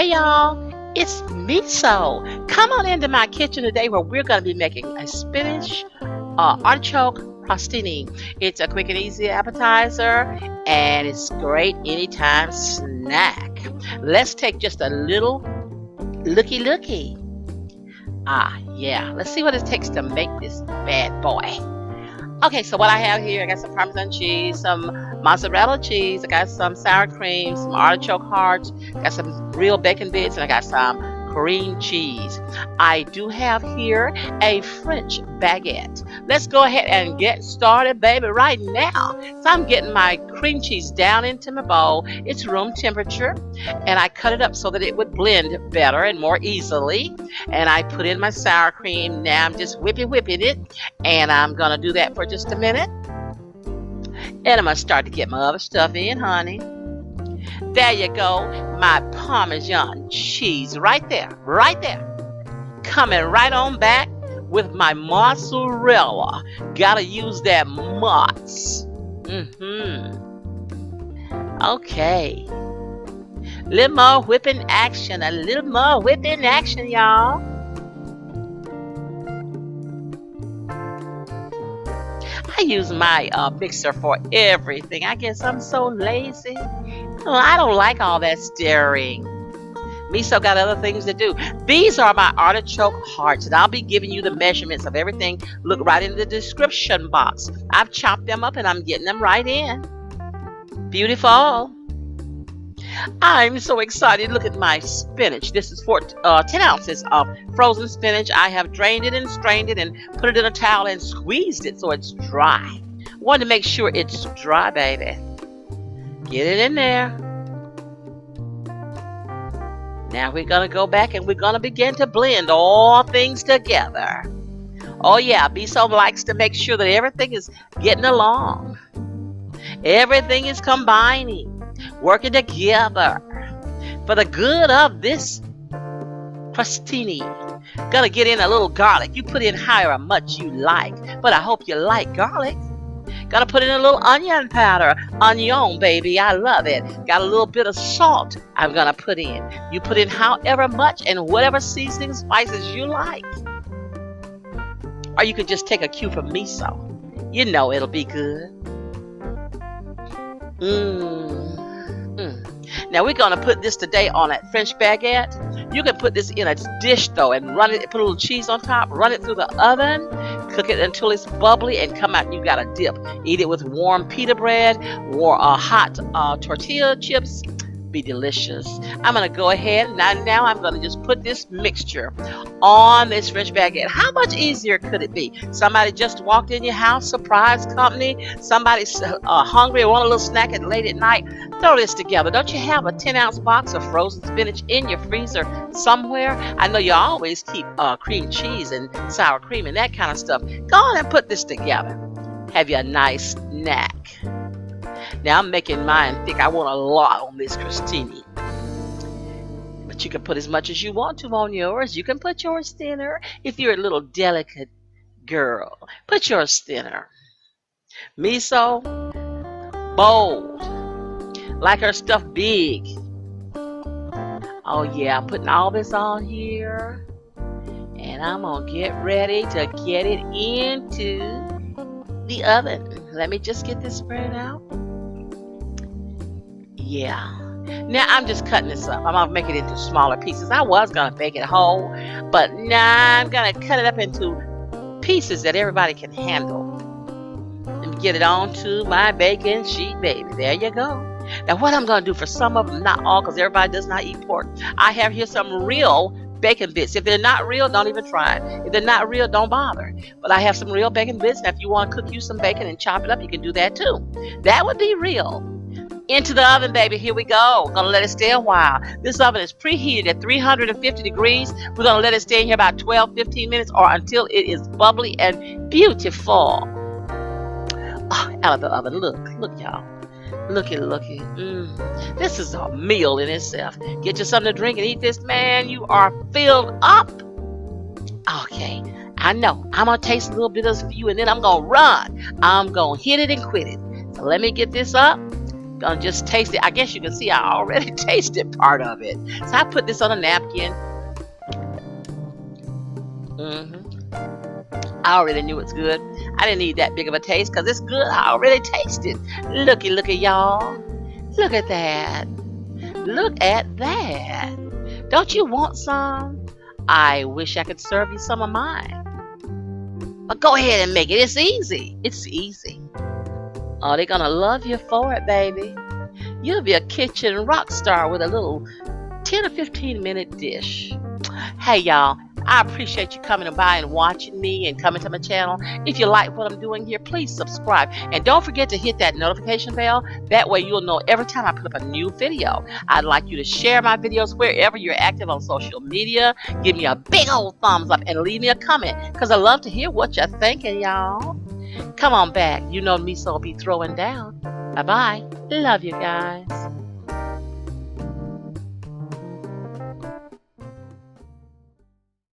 Hey y'all, it's Meso. Come on into my kitchen today where we're going to be making a spinach artichoke crostini. It's a quick and easy appetizer and it's great anytime snack. Let's take just a little looky. Yeah, let's see what it takes to make this bad boy. Okay, so what I have here, I got some Parmesan cheese, some Mozzarella cheese, I got some sour cream, some Artichoke Hearts, got some real bacon bits, and I got some cream cheese. I do have here a French baguette. Let's go ahead and get started, baby, right now. So I'm getting my cream cheese down into my bowl. It's room temperature, and I cut it up so that it would blend better and more easily. And I put in my sour cream. Now I'm just whipping it, and I'm gonna do that for just a minute. And I'm gonna start to get my other stuff in, honey. There you go, my Parmesan cheese right there. Coming right on back with my mozzarella. Gotta use that mozz. Okay. A little more whipping action, y'all. I use my mixer for everything. I guess I'm so lazy. I don't like all that stirring. Meso got other things to do. These are my artichoke hearts, and I'll be giving you the measurements of everything. Look right in the description box. I've chopped them up, and I'm getting them right in. Beautiful. I'm so excited. Look at my spinach. This is 10 ounces of frozen spinach. I have drained it and strained it and put it in a towel and squeezed it so it's dry. Want to make sure it's dry, baby. Get it in there. Now we're going to go back and we're going to begin to blend all things together. Oh yeah, Meso likes to make sure that everything is getting along. Everything is combining, working together for the good of this crostini. Gonna get in a little garlic. You put in however much you like, but I hope you like garlic. Gotta put in a little onion powder. Onion, baby, I love it. Got a little bit of salt I'm gonna put in. You put in however much and whatever seasoning spices you like. Or you could just take a cue from Meso. You know it'll be good. Now we're gonna put this today on that French baguette. You can put this in a dish though and run it, put a little cheese on top, run it through the oven, cook it until it's bubbly and come out and you got a dip. Eat it with warm pita bread or hot tortilla chips. Be delicious. I'm gonna go ahead now I'm gonna just put this mixture on this French baguette. How much easier could it be? Somebody just walked in your house, surprise company, somebody's hungry or want a little snack late at night. Throw this together. Don't you have a 10-ounce box of frozen spinach in your freezer somewhere? I know you always keep cream cheese and sour cream and that kind of stuff. Go on and put this together. Have you a nice snack. Now I'm making mine thick. I want a lot on this crostini. But you can put as much as you want to on yours. You can put yours thinner. If you're a little delicate girl, put yours thinner. Meso, bold. Like her stuff big. Oh yeah, I'm putting all this on here. And I'm going to get ready to get it into the oven. Let me just get this spread out. Yeah. Now I'm just cutting this up. I'm gonna make it into smaller pieces. I was gonna bake it whole, but now I'm gonna cut it up into pieces that everybody can handle. And get it onto my baking sheet, baby. There you go. Now what I'm gonna do for some of them, not all, because everybody does not eat pork. I have here some real bacon bits. If they're not real, don't even try it. If they're not real, don't bother. But I have some real bacon bits. Now if you want to cook you some bacon and chop it up, you can do that too. That would be real. Into the oven, baby. Here we go. Gonna let it stay a while. This oven is preheated at 350 degrees. We're gonna let it stay in here about 12-15 minutes or until it is bubbly and beautiful. Oh, out of the oven. Look, y'all. Looky. This is a meal in itself. Get you something to drink and eat this, man. You are filled up. Okay, I know. I'm gonna taste a little bit of this for you, and then I'm gonna run. I'm gonna hit it and quit it. So let me get this up. Gonna just taste it. I guess you can see I already tasted part of it. So I put this on a napkin. I already knew it's good. I didn't need that big of a taste because it's good. I already tasted. Looky, y'all. Look at that. Look at that. Don't you want some? I wish I could serve you some of mine. But go ahead and make it. It's easy. It's easy. Oh, they're gonna love you for it, baby. You'll be a kitchen rock star with a little 10 or 15 minute dish. Hey, y'all. I appreciate you coming by and watching me and coming to my channel. If you like what I'm doing here, please subscribe. And don't forget to hit that notification bell. That way you'll know every time I put up a new video. I'd like you to share my videos wherever you're active on social media. Give me a big old thumbs up and leave me a comment because I love to hear what you're thinking, y'all. Come on back. You know Meso will be throwing down. Bye-bye. Love you guys.